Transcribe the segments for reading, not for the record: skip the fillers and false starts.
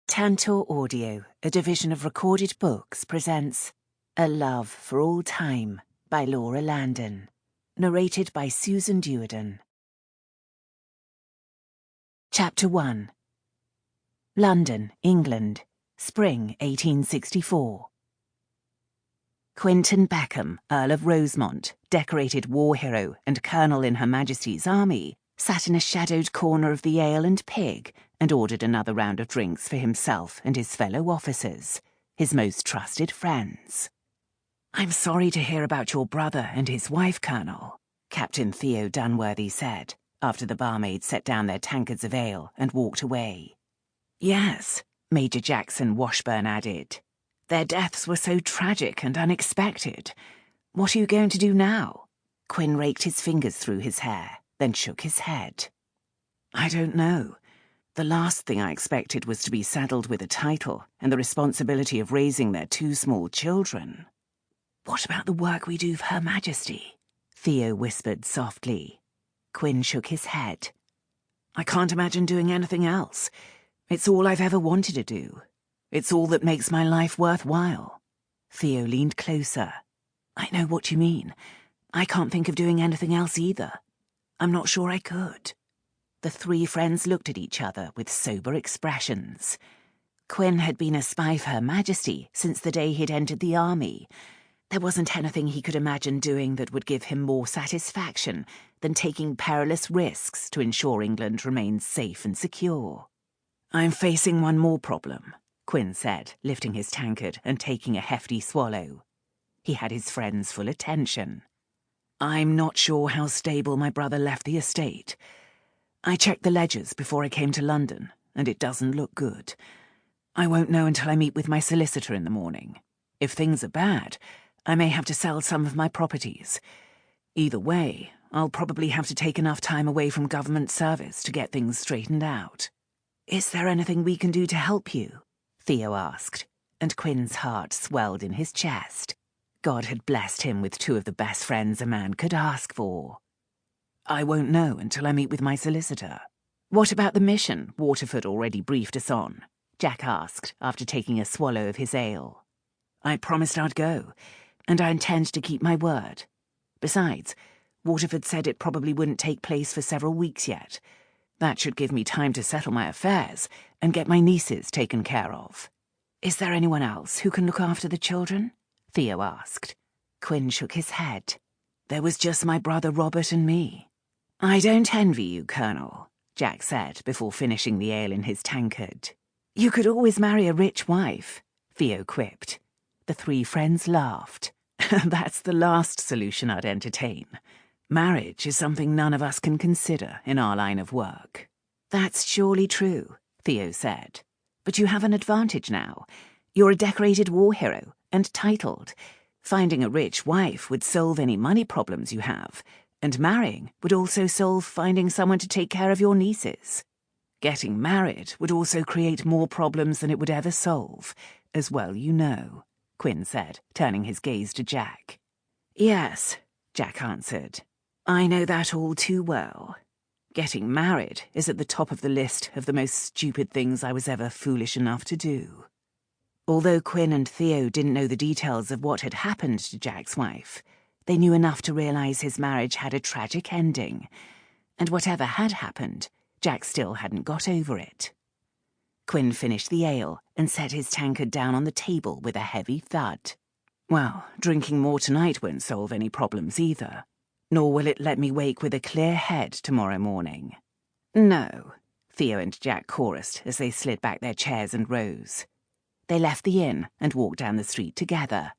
Tantor Audio, a division of Recorded Books, presents A Love for All Time by Laura Landon, narrated by Susan Duerden. Chapter 1. London, England, Spring 1864. Quinten Beckham, Earl of Rosemont, decorated war hero and colonel in Her Majesty's army, sat in a shadowed corner of the Ale and Pig and ordered another round of drinks for himself and his fellow officers, his most trusted friends. "I'm sorry to hear about your brother and his wife, Colonel," Captain Theo Dunworthy said, after the barmaids set down their tankards of ale and walked away. "Yes," Major Jackson Washburn added. "Their deaths were so tragic and unexpected. What are you going to do now?" Quinn raked his fingers through his hair, then shook his head. "I don't know. The last thing I expected was to be saddled with a title and the responsibility of raising their two small children." "What about the work we do for Her Majesty?" Theo whispered softly. Quinn shook his head. "I can't imagine doing anything else. It's all I've ever wanted to do. It's all that makes my life worthwhile." Theo leaned closer. "I know what you mean. I can't think of doing anything else either. I'm not sure I could." The three friends looked at each other with sober expressions. Quinn had been a spy for Her Majesty since the day he'd entered the army. There wasn't anything he could imagine doing that would give him more satisfaction than taking perilous risks to ensure England remains safe and secure. "I'm facing one more problem," Quinn said, lifting his tankard and taking a hefty swallow. He had his friend's full attention. "I'm not sure how stable my brother left the estate. I checked the ledgers before I came to London, and it doesn't look good. I won't know until I meet with my solicitor in the morning. If things are bad, I may have to sell some of my properties. Either way, I'll probably have to take enough time away from government service to get things straightened out." "Is there anything we can do to help you?" Theo asked, and Quinn's heart swelled in his chest. God had blessed him with two of the best friends a man could ask for. "I won't know until I meet with my solicitor." "What about the mission Waterford already briefed us on?" Jack asked, after taking a swallow of his ale. "I promised I'd go, and I intend to keep my word. Besides, Waterford said it probably wouldn't take place for several weeks yet. That should give me time to settle my affairs and get my nieces taken care of." "Is there anyone else who can look after the children?" Theo asked. Quinn shook his head. "There was just my brother Robert and me." "I don't envy you, Colonel," Jack said before finishing the ale in his tankard. "You could always marry a rich wife," Theo quipped. The three friends laughed. "That's the last solution I'd entertain. Marriage is something none of us can consider in our line of work." "That's surely true," Theo said. "But you have an advantage now. You're a decorated war hero and titled. Finding a rich wife would solve any money problems you have, and marrying would also solve finding someone to take care of your nieces. Getting married would also create more problems than it would ever solve, as well you know," Quinn said, turning his gaze to Jack. "Yes," Jack answered. "I know that all too well. Getting married is at the top of the list of the most stupid things I was ever foolish enough to do." Although Quinn and Theo didn't know the details of what had happened to Jack's wife, they knew enough to realize his marriage had a tragic ending, and whatever had happened, Jack still hadn't got over it. Quinn finished the ale and set his tankard down on the table with a heavy thud. "Well, drinking more tonight won't solve any problems either. Nor will it let me wake with a clear head tomorrow morning." "No," Theo and Jack chorused as they slid back their chairs and rose. They left the inn and walked down the street together.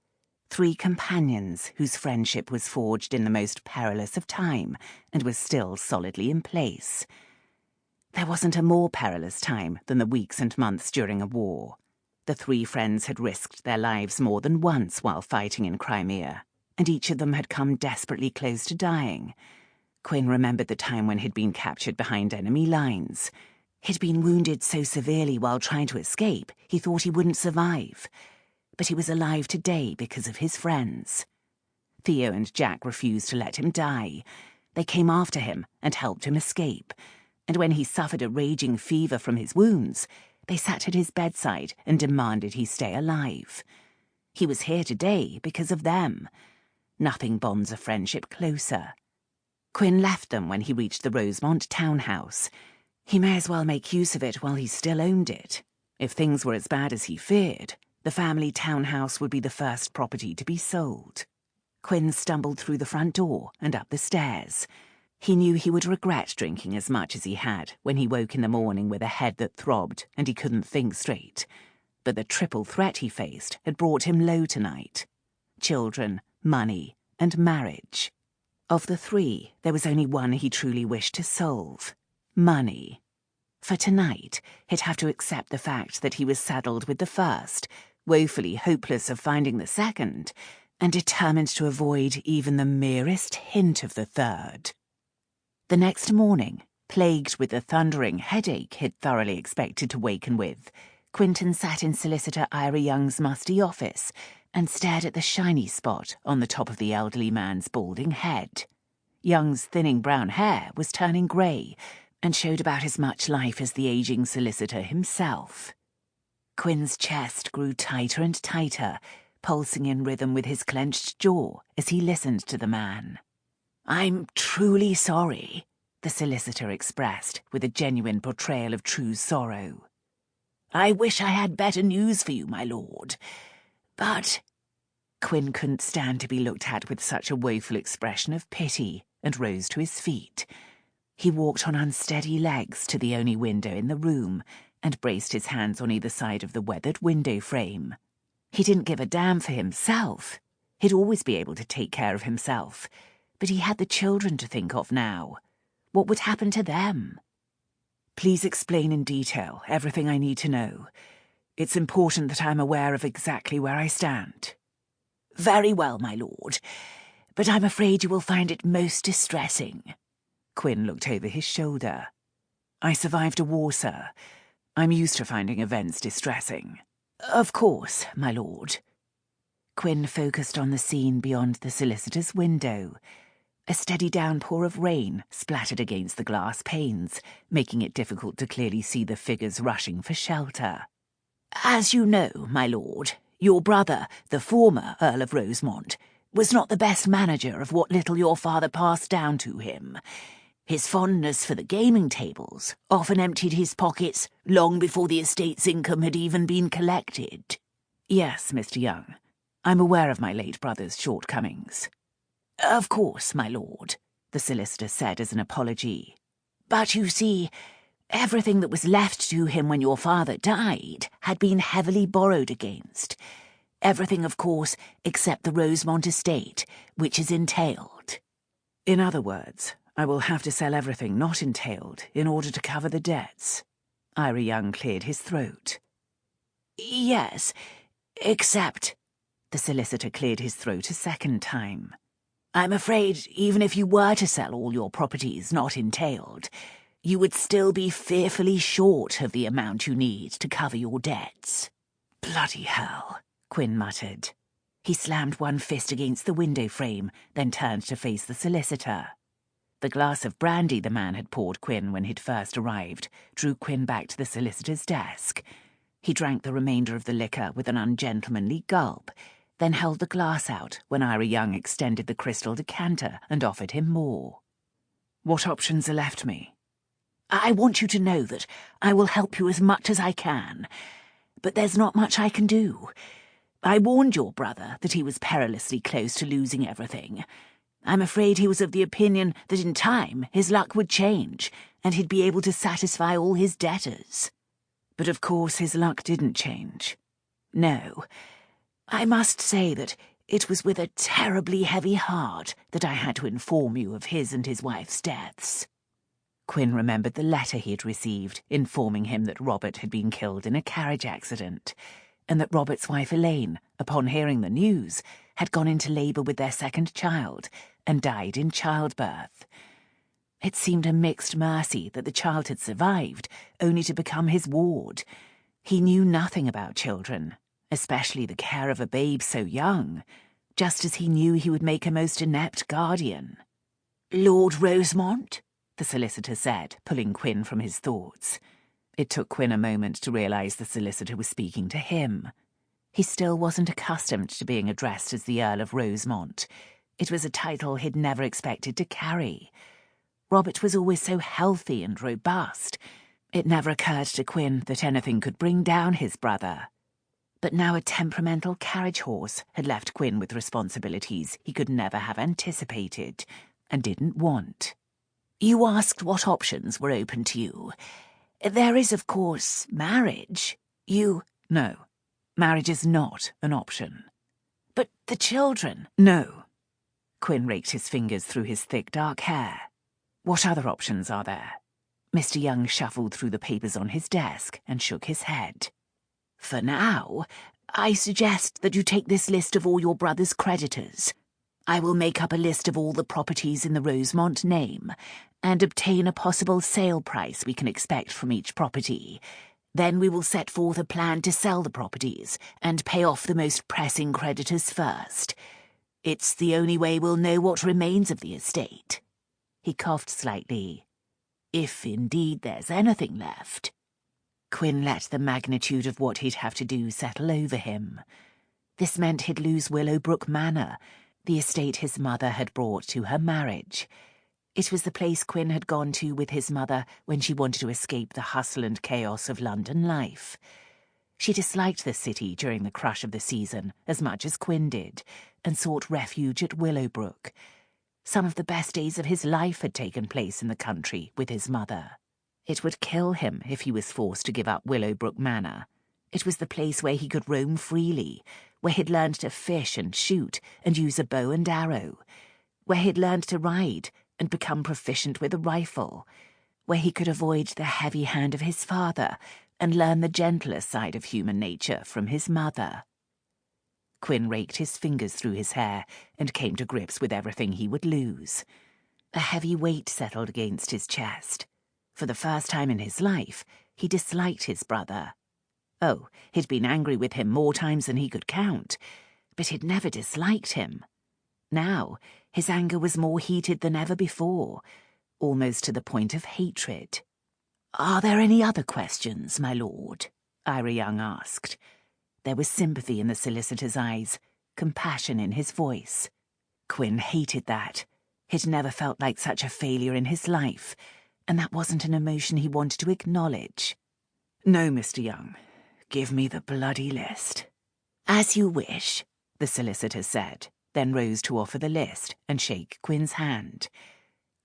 Three companions whose friendship was forged in the most perilous of time and was still solidly in place. There wasn't a more perilous time than the weeks and months during a war. The three friends had risked their lives more than once while fighting in Crimea, and each of them had come desperately close to dying. Quinn remembered the time when he'd been captured behind enemy lines. He'd been wounded so severely while trying to escape, he thought he wouldn't survive. But he was alive today because of his friends. Theo and Jack refused to let him die. They came after him and helped him escape, and when he suffered a raging fever from his wounds, They sat at his bedside and demanded he stay alive. He was here today because of them. Nothing bonds a friendship closer. Quinn left them when he reached the Rosemont townhouse. He may as well make use of it while he still owned it. If things were as bad as he feared, the family townhouse would be the first property to be sold. Quinn stumbled through the front door and up the stairs. He knew he would regret drinking as much as he had when he woke in the morning with a head that throbbed and he couldn't think straight. But the triple threat he faced had brought him low tonight. Children, money, and marriage. Of the three, there was only one he truly wished to solve. Money. For tonight, he'd have to accept the fact that he was saddled with the first, woefully hopeless of finding the second, and determined to avoid even the merest hint of the third. The next morning, plagued with the thundering headache he'd thoroughly expected to waken with, Quinten sat in Solicitor Ira Young's musty office and stared at the shiny spot on the top of the elderly man's balding head. Young's thinning brown hair was turning grey and showed about as much life as the aging solicitor himself. Quinn's chest grew tighter and tighter, pulsing in rhythm with his clenched jaw as he listened to the man. "I'm truly sorry," the solicitor expressed with a genuine portrayal of true sorrow. "I wish I had better news for you, my lord. But—" Quinn couldn't stand to be looked at with such a woeful expression of pity and rose to his feet. He walked on unsteady legs to the only window in the room and braced his hands on either side of the weathered window frame. He didn't give a damn for himself. He'd always be able to take care of himself. But he had the children to think of now. What would happen to them? "Please explain in detail everything I need to know. It's important that I'm aware of exactly where I stand." "Very well, my lord. But I'm afraid you will find it most distressing." Quinn looked over his shoulder. "I survived a war, sir. I'm used to finding events distressing." "Of course, my lord." Quinn focused on the scene beyond the solicitor's window. A steady downpour of rain splattered against the glass panes, making it difficult to clearly see the figures rushing for shelter. "As you know, my lord, your brother, the former Earl of Rosemont, was not the best manager of what little your father passed down to him. His fondness for the gaming tables often emptied his pockets long before the estate's income had even been collected." "Yes, Mr. Young. I'm aware of my late brother's shortcomings." "Of course, my lord," the solicitor said as an apology. "But you see, everything that was left to him when your father died had been heavily borrowed against. Everything, of course, except the Rosemont estate, which is entailed." "In other words, I will have to sell everything not entailed in order to cover the debts." Ira Young cleared his throat. "Yes, except—" The solicitor cleared his throat a second time. "I'm afraid even if you were to sell all your properties not entailed, you would still be fearfully short of the amount you need to cover your debts." "Bloody hell," Quinn muttered. He slammed one fist against the window frame, then turned to face the solicitor. The glass of brandy the man had poured Quinn when he'd first arrived drew Quinn back to the solicitor's desk. He drank the remainder of the liquor with an ungentlemanly gulp, then held the glass out when Ira Young extended the crystal decanter and offered him more. "What options are left me?" "I want you to know that I will help you as much as I can, but there's not much I can do. I warned your brother that he was perilously close to losing everything. I'm afraid he was of the opinion that in time his luck would change, and he'd be able to satisfy all his debtors. But of course his luck didn't change. No. I must say that it was with a terribly heavy heart that I had to inform you of his and his wife's deaths." Quinn remembered the letter he had received informing him that Robert had been killed in a carriage accident, and that Robert's wife Elaine, upon hearing the news, had gone into labour with their second child and died in childbirth. It seemed a mixed mercy that the child had survived, only to become his ward. He knew nothing about children, especially the care of a babe so young, just as he knew he would make a most inept guardian. "Lord Rosemont?" the solicitor said, pulling Quinn from his thoughts. It took Quinn a moment to realise the solicitor was speaking to him. He still wasn't accustomed to being addressed as the Earl of Rosemont. It was a title he'd never expected to carry. Robert was always so healthy and robust. It never occurred to Quinn that anything could bring down his brother. But now a temperamental carriage horse had left Quinn with responsibilities he could never have anticipated and didn't want. You asked what options were open to you. There is, of course, marriage. No, marriage is not an option. But the children... No. Quinn raked his fingers through his thick dark hair. What other options are there? Mr. Young shuffled through the papers on his desk and shook his head. For now, I suggest that you take this list of all your brother's creditors. I will make up a list of all the properties in the Rosemont name and obtain a possible sale price we can expect from each property. Then we will set forth a plan to sell the properties and pay off the most pressing creditors first. It's the only way we'll know what remains of the estate. He coughed slightly. If indeed there's anything left. Quinn let the magnitude of what he'd have to do settle over him. This meant he'd lose Willowbrook Manor, the estate his mother had brought to her marriage. It was the place Quinn had gone to with his mother when she wanted to escape the hustle and chaos of London life. She disliked the city during the crush of the season as much as Quinn did, and sought refuge at Willowbrook. Some of the best days of his life had taken place in the country with his mother. It would kill him if he was forced to give up Willowbrook Manor. It was the place where he could roam freely, where he'd learned to fish and shoot and use a bow and arrow, where he'd learned to ride and become proficient with a rifle, where he could avoid the heavy hand of his father and learn the gentler side of human nature from his mother. Quinn raked his fingers through his hair and came to grips with everything he would lose. A heavy weight settled against his chest. For the first time in his life, he disliked his brother. Oh, he'd been angry with him more times than he could count, but he'd never disliked him. Now, his anger was more heated than ever before, almost to the point of hatred. "Are there any other questions, my lord?" Ira Young asked. There was sympathy in the solicitor's eyes, compassion in his voice. Quinn hated that. He'd never felt like such a failure in his life, and that wasn't an emotion he wanted to acknowledge. "No, Mr. Young. Give me the bloody list." "As you wish," the solicitor said, then rose to offer the list and shake Quinn's hand.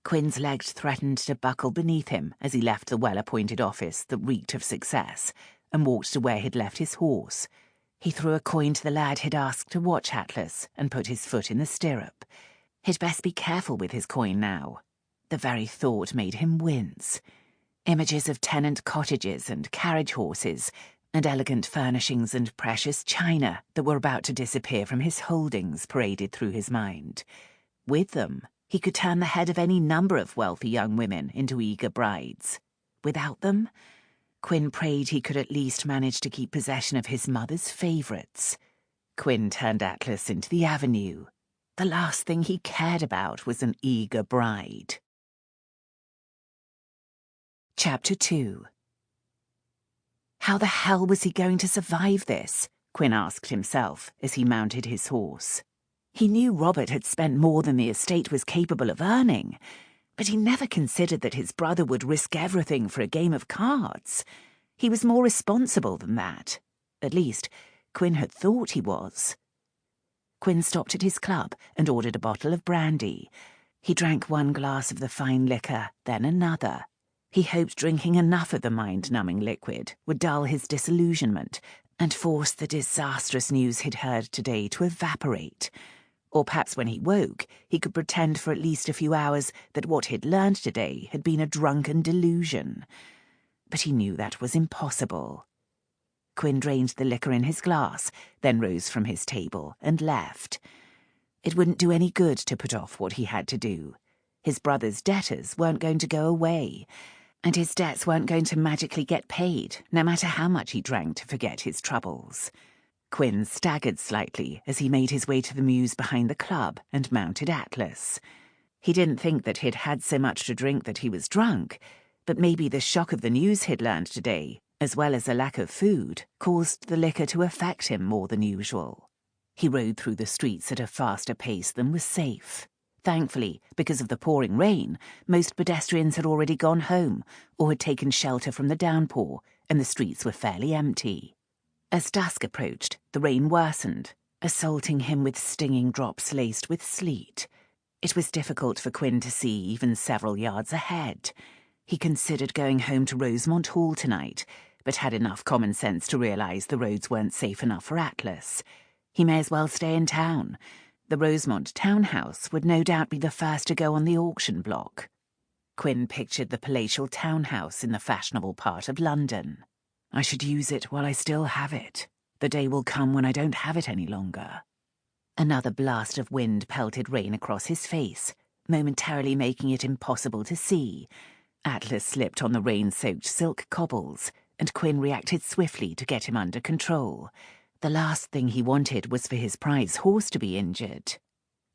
Quinn's legs threatened to buckle beneath him as he left the well-appointed office that reeked of success and walked to where he'd left his horse. He threw a coin to the lad he'd asked to watch Atlas and put his foot in the stirrup. He'd best be careful with his coin now. The very thought made him wince. Images of tenant cottages and carriage horses and elegant furnishings and precious china that were about to disappear from his holdings paraded through his mind. With them, he could turn the head of any number of wealthy young women into eager brides. Without them, Quinn prayed he could at least manage to keep possession of his mother's favourites. Quinn turned Atlas into the avenue. The last thing he cared about was an eager bride. Chapter 2. How the hell was he going to survive this? Quinn asked himself as he mounted his horse. He knew Robert had spent more than the estate was capable of earning, but he never considered that his brother would risk everything for a game of cards. He was more responsible than that. At least, Quinn had thought he was. Quinn stopped at his club and ordered a bottle of brandy. He drank one glass of the fine liquor, then another. He hoped drinking enough of the mind-numbing liquid would dull his disillusionment and force the disastrous news he'd heard today to evaporate. Or perhaps when he woke, he could pretend for at least a few hours that what he'd learned today had been a drunken delusion. But he knew that was impossible. Quinn drained the liquor in his glass, then rose from his table and left. It wouldn't do any good to put off what he had to do. His brother's debtors weren't going to go away, and his debts weren't going to magically get paid, no matter how much he drank to forget his troubles. Quinn staggered slightly as he made his way to the mews behind the club and mounted Atlas. He didn't think that he'd had so much to drink that he was drunk, But maybe the shock of the news he'd learned today, as well as a lack of food, caused the liquor to affect him more than usual. He rode through the streets at a faster pace than was safe. Thankfully, because of the pouring rain, most pedestrians had already gone home or had taken shelter from the downpour, and the streets were fairly empty. As dusk approached, the rain worsened, assaulting him with stinging drops laced with sleet. It was difficult for Quinn to see even several yards ahead. He considered going home to Rosemont Hall tonight, but had enough common sense to realise the roads weren't safe enough for Atlas. He may as well stay in town. The Rosemont townhouse would no doubt be the first to go on the auction block. Quinn pictured the palatial townhouse in the fashionable part of London. I should use it while I still have it. The day will come when I don't have it any longer. Another blast of wind pelted rain across his face, momentarily making it impossible to see. Atlas slipped on the rain-soaked silk cobbles, and Quinn reacted swiftly to get him under control. The last thing he wanted was for his prize horse to be injured.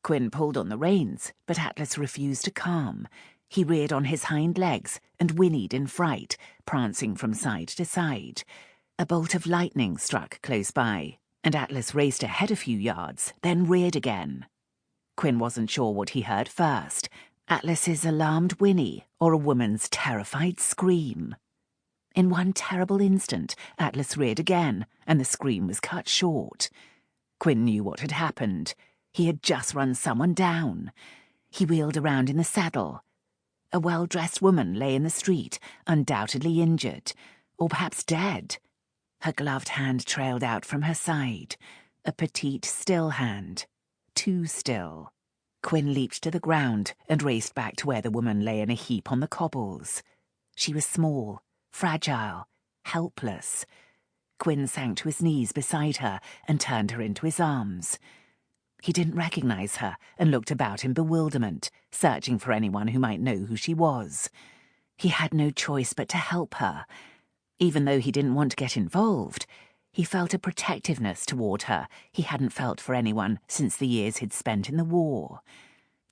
Quinn pulled on the reins, but Atlas refused to calm. He reared on his hind legs and whinnied in fright, prancing from side to side. A bolt of lightning struck close by, and Atlas raced ahead a few yards, then reared again. Quinn wasn't sure what he heard first, Atlas's alarmed whinny or a woman's terrified scream. In one terrible instant, Atlas reared again, and the scream was cut short. Quinn knew what had happened. He had just run someone down. He wheeled around in the saddle. A well-dressed woman lay in the street, undoubtedly injured, or perhaps dead. Her gloved hand trailed out from her side, a petite, still hand. Too still. Quinn leaped to the ground and raced back to where the woman lay in a heap on the cobbles. She was small, fragile, helpless. Quinn sank to his knees beside her and turned her into his arms. He didn't recognize her and looked about in bewilderment, searching for anyone who might know who she was. He had no choice but to help her. Even though he didn't want to get involved, he felt a protectiveness toward her he hadn't felt for anyone since the years he'd spent in the war.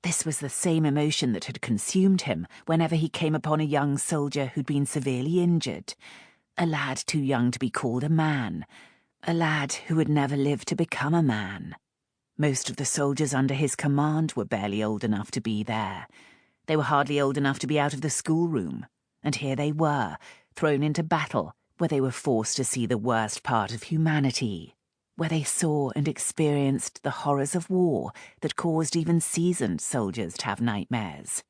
This was the same emotion that had consumed him whenever he came upon a young soldier who'd been severely injured. A lad too young to be called a man. A lad who would never live to become a man. Most of the soldiers under his command were barely old enough to be there. They were hardly old enough to be out of the schoolroom. And here they were, thrown into battle, where they were forced to see the worst part of humanity, where they saw and experienced the horrors of war that caused even seasoned soldiers to have nightmares.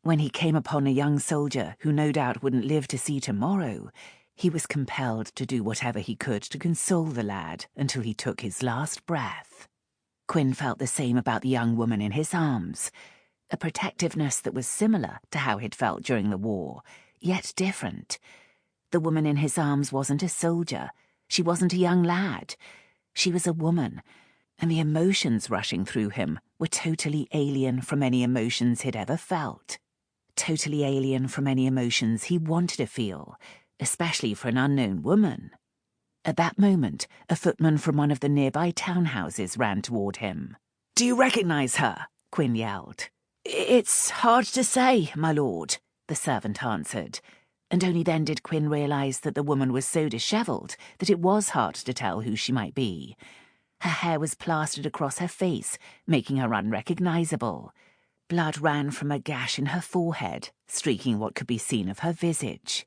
When he came upon a young soldier who no doubt wouldn't live to see tomorrow, he was compelled to do whatever he could to console the lad until he took his last breath. Quinn felt the same about the young woman in his arms, a protectiveness that was similar to how he'd felt during the war, yet different. The woman in his arms wasn't a soldier. She wasn't a young lad. She was a woman, and the emotions rushing through him were totally alien from any emotions he'd ever felt. Totally alien from any emotions he wanted to feel, especially for an unknown woman. At that moment, a footman from one of the nearby townhouses ran toward him. "Do you recognize her?" Quinn yelled. "It's hard to say, my lord," the servant answered, and only then did Quinn realise that the woman was so dishevelled that it was hard to tell who she might be. Her hair was plastered across her face, making her unrecognisable. Blood ran from a gash in her forehead, streaking what could be seen of her visage.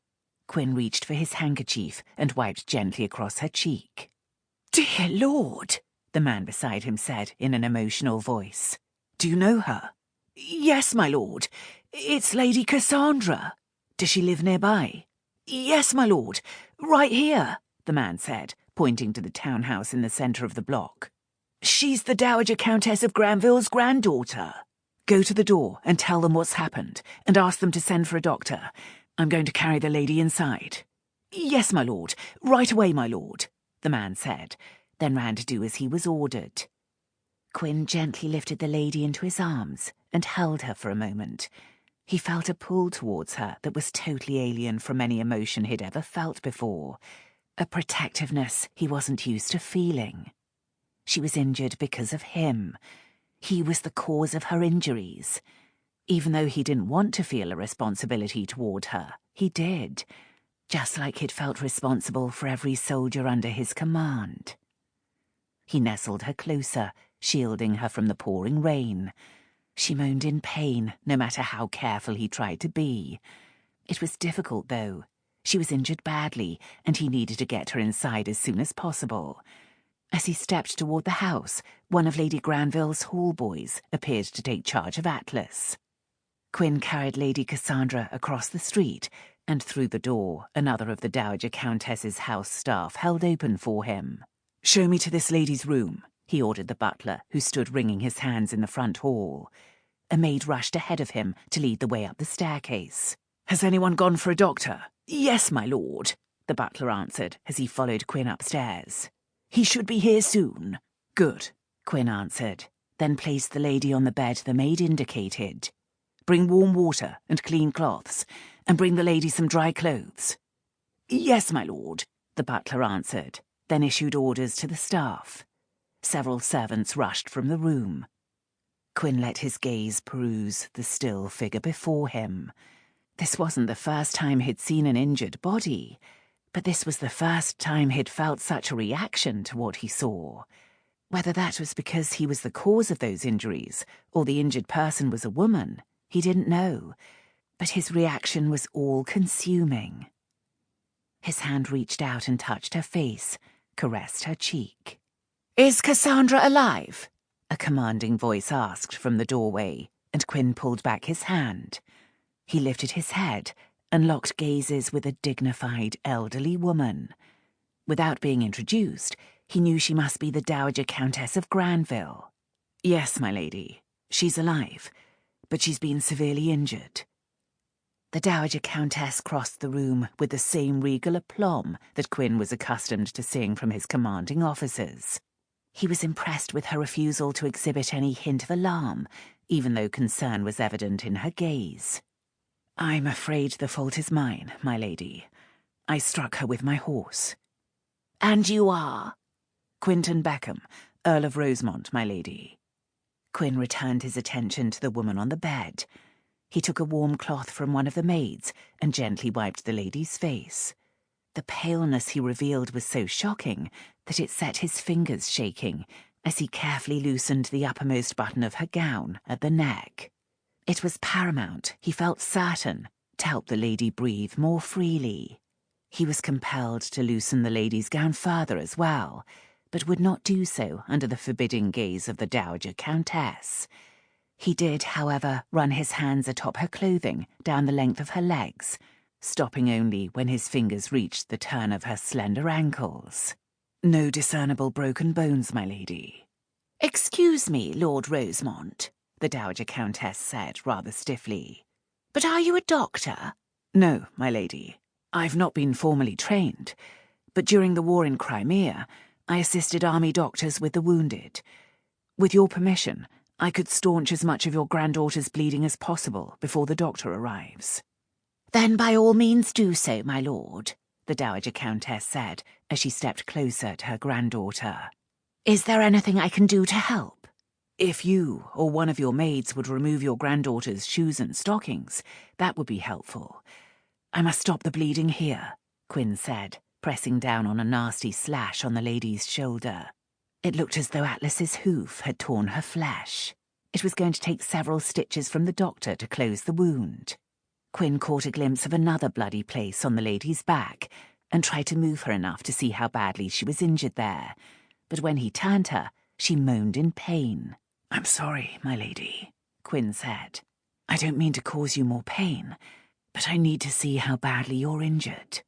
Quinn reached for his handkerchief and wiped gently across her cheek. "Dear Lord," the man beside him said in an emotional voice. "Do you know her?" "Yes, my lord. It's Lady Cassandra." "Does she live nearby?" "Yes, my lord. Right here," the man said, pointing to the townhouse in the centre of the block. "She's the Dowager Countess of Granville's granddaughter." "Go to the door and tell them what's happened, and ask them to send for a doctor. I'm going to carry the lady inside." "Yes, my lord. Right away, my lord," the man said, then ran to do as he was ordered. Quinn gently lifted the lady into his arms and held her for a moment. He felt a pull towards her that was totally alien from any emotion he'd ever felt before, a protectiveness he wasn't used to feeling. She was injured because of him. He was the cause of her injuries. Even though he didn't want to feel a responsibility toward her, he did, just like he'd felt responsible for every soldier under his command. He nestled her closer, shielding her from the pouring rain. She moaned in pain, no matter how careful he tried to be. It was difficult, though. She was injured badly, and he needed to get her inside as soon as possible. As he stepped toward the house, one of Lady Granville's hall boys appeared to take charge of Atlas. Quinn carried Lady Cassandra across the street, and through the door another of the Dowager Countess's house staff held open for him. "Show me to this lady's room," he ordered the butler, who stood wringing his hands in the front hall. A maid rushed ahead of him to lead the way up the staircase. "Has anyone gone for a doctor?" "Yes, my lord," the butler answered as he followed Quinn upstairs. "He should be here soon." "Good," Quinn answered, then placed the lady on the bed the maid indicated. "Bring warm water and clean cloths, and bring the lady some dry clothes." "Yes, my lord," the butler answered, then issued orders to the staff. Several servants rushed from the room. Quinn let his gaze peruse the still figure before him. This wasn't the first time he'd seen an injured body, but this was the first time he'd felt such a reaction to what he saw. Whether that was because he was the cause of those injuries, or the injured person was a woman, he didn't know, but his reaction was all-consuming. His hand reached out and touched her face, caressed her cheek. "Is Cassandra alive?" a commanding voice asked from the doorway, and Quinn pulled back his hand. He lifted his head and locked gazes with a dignified, elderly woman. Without being introduced, he knew she must be the Dowager Countess of Granville. "Yes, my lady. She's alive, but she's been severely injured." The Dowager Countess crossed the room with the same regal aplomb that Quinn was accustomed to seeing from his commanding officers. He was impressed with her refusal to exhibit any hint of alarm, even though concern was evident in her gaze. "I'm afraid the fault is mine, my lady. I struck her with my horse." "And you are?" "Quinten Beckham, Earl of Rosemont, my lady." Quinn returned his attention to the woman on the bed. He took a warm cloth from one of the maids and gently wiped the lady's face. The paleness he revealed was so shocking that it set his fingers shaking as he carefully loosened the uppermost button of her gown at the neck. It was paramount, he felt certain, to help the lady breathe more freely. He was compelled to loosen the lady's gown further as well, but would not do so under the forbidding gaze of the Dowager Countess. He did, however, run his hands atop her clothing, down the length of her legs, stopping only when his fingers reached the turn of her slender ankles. "No discernible broken bones, my lady." "Excuse me, Lord Rosemont," the Dowager Countess said rather stiffly. "But are you a doctor?" "No, my lady. I've not been formally trained, but during the war in Crimea, I assisted army doctors with the wounded. With your permission, I could staunch as much of your granddaughter's bleeding as possible before the doctor arrives." "Then by all means do so, my lord," the Dowager Countess said as she stepped closer to her granddaughter. "Is there anything I can do to help?" "If you or one of your maids would remove your granddaughter's shoes and stockings, that would be helpful. I must stop the bleeding here," Quinn said, pressing down on a nasty slash on the lady's shoulder. It looked as though Atlas's hoof had torn her flesh. It was going to take several stitches from the doctor to close the wound. Quinn caught a glimpse of another bloody place on the lady's back and tried to move her enough to see how badly she was injured there. But when he turned her, she moaned in pain. "I'm sorry, my lady," Quinn said. "I don't mean to cause you more pain, but I need to see how badly you're injured."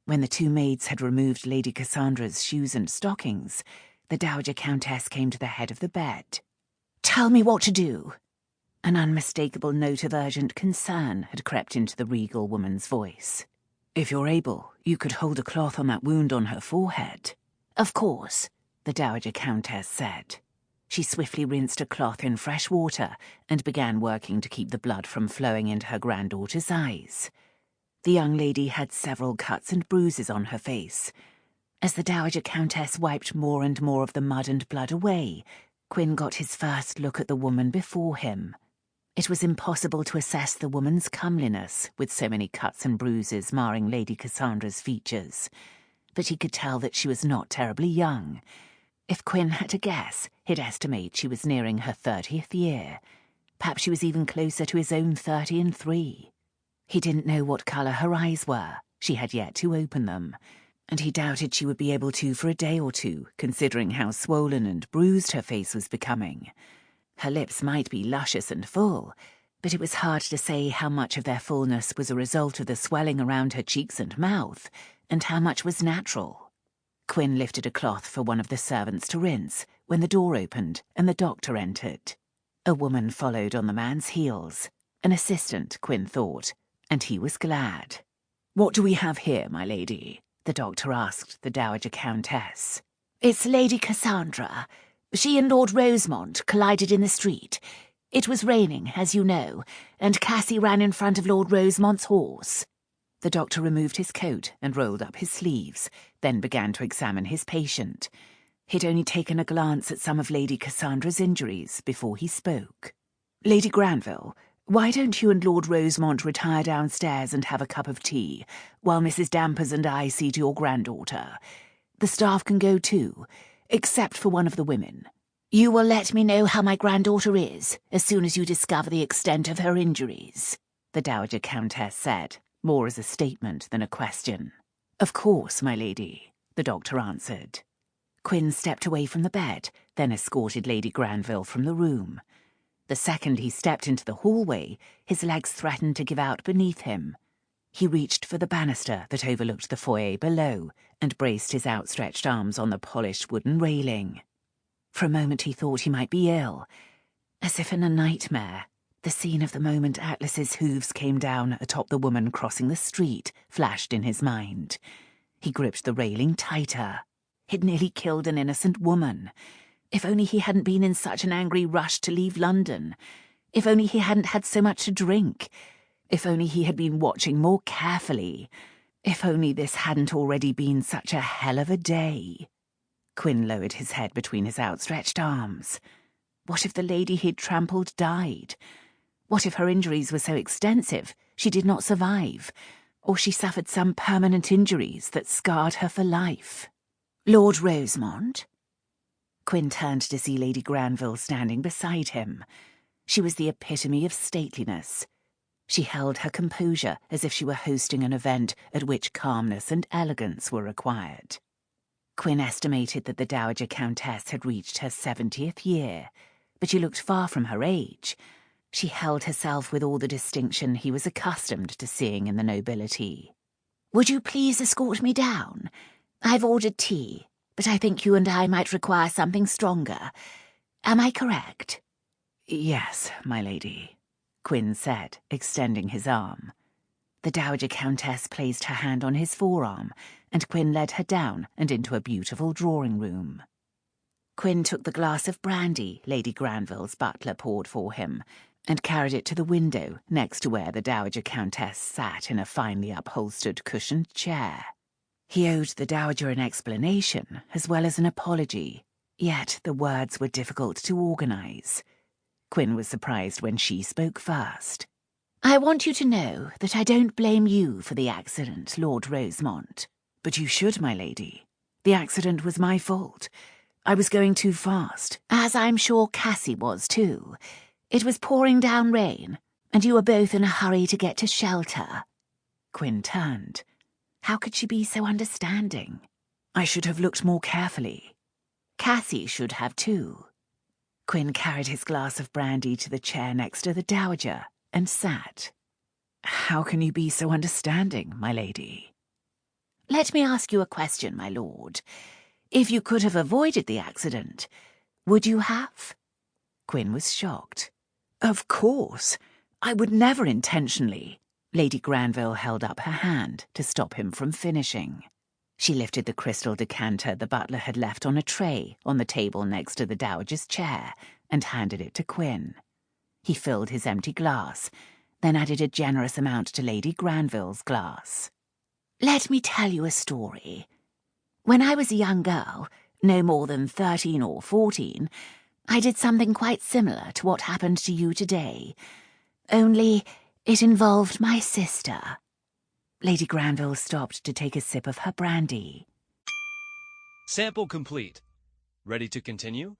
When the two maids had removed Lady Cassandra's shoes and stockings, the Dowager Countess came to the head of the bed. "Tell me what to do." An unmistakable note of urgent concern had crept into the regal woman's voice. "If you're able, you could hold a cloth on that wound on her forehead." "Of course," the Dowager Countess said. She swiftly rinsed a cloth in fresh water and began working to keep the blood from flowing into her granddaughter's eyes. The young lady had several cuts and bruises on her face. As the Dowager Countess wiped more and more of the mud and blood away, Quinn got his first look at the woman before him. It was impossible to assess the woman's comeliness with so many cuts and bruises marring Lady Cassandra's features, but he could tell that she was not terribly young. If Quinn had to guess, he'd estimate she was nearing her 30th year. Perhaps she was even closer to his own 33. He didn't know what colour her eyes were. She had yet to open them, and he doubted she would be able to for a day or two, considering how swollen and bruised her face was becoming. Her lips might be luscious and full, but it was hard to say how much of their fullness was a result of the swelling around her cheeks and mouth, and how much was natural. Quinn lifted a cloth for one of the servants to rinse when the door opened and the doctor entered. A woman followed on the man's heels. An assistant, Quinn thought, and he was glad. "What do we have here, my lady?" the doctor asked the Dowager Countess. "It's Lady Cassandra. She and Lord Rosemont collided in the street. It was raining, as you know, and Cassie ran in front of Lord Rosemont's horse." The doctor removed his coat and rolled up his sleeves, then began to examine his patient. He'd only taken a glance at some of Lady Cassandra's injuries before he spoke. "Lady Granville, why don't you and Lord Rosemont retire downstairs and have a cup of tea, while Mrs. Dampers and I see to your granddaughter? The staff can go too, except for one of the women." "You will let me know how my granddaughter is, as soon as you discover the extent of her injuries," the Dowager Countess said, more as a statement than a question. "Of course, my lady," the doctor answered. Quinn stepped away from the bed, then escorted Lady Granville from the room. The second he stepped into the hallway, his legs threatened to give out beneath him. He reached for the banister that overlooked the foyer below and braced his outstretched arms on the polished wooden railing. For a moment he thought he might be ill. As if in a nightmare, the scene of the moment Atlas's hooves came down atop the woman crossing the street flashed in his mind. He gripped the railing tighter. He'd nearly killed an innocent woman. If only he hadn't been in such an angry rush to leave London. If only he hadn't had so much to drink. If only he had been watching more carefully. If only this hadn't already been such a hell of a day. Quinn lowered his head between his outstretched arms. What if the lady he'd trampled died? What if her injuries were so extensive she did not survive, or she suffered some permanent injuries that scarred her for life? "Lord Rosemont?" Quinn turned to see Lady Granville standing beside him. She was the epitome of stateliness. She held her composure as if she were hosting an event at which calmness and elegance were required. Quinn estimated that the Dowager Countess had reached her 70th year, but she looked far from her age. She held herself with all the distinction he was accustomed to seeing in the nobility. "Would you please escort me down? I've ordered tea, but I think you and I might require something stronger. Am I correct?" "Yes, my lady," Quinn said, extending his arm. The Dowager Countess placed her hand on his forearm, and Quinn led her down and into a beautiful drawing room. Quinn took the glass of brandy Lady Granville's butler poured for him, and carried it to the window next to where the Dowager Countess sat in a finely upholstered cushioned chair. He owed the Dowager an explanation as well as an apology, yet the words were difficult to organize. Quinn was surprised when she spoke first. "I want you to know that I don't blame you for the accident, Lord Rosemont." "But you should, my lady. The accident was my fault. I was going too fast." "As I'm sure Cassie was too. It was pouring down rain, and you were both in a hurry to get to shelter." Quinn turned. How could she be so understanding? "I should have looked more carefully." "Cassie should have too." Quinn carried his glass of brandy to the chair next to the Dowager and sat. "How can you be so understanding, my lady?" "Let me ask you a question, my lord. If you could have avoided the accident, would you have?" Quinn was shocked. "Of course. I would never intentionally." Lady Granville held up her hand to stop him from finishing. She lifted the crystal decanter the butler had left on a tray on the table next to the Dowager's chair and handed it to Quinn. He filled his empty glass, then added a generous amount to Lady Granville's glass. "Let me tell you a story. When I was a young girl, no more than 13 or 14, I did something quite similar to what happened to you today. Only it involved my sister. Lady Granville stopped to take a sip of her brandy. Sample complete. Ready to continue?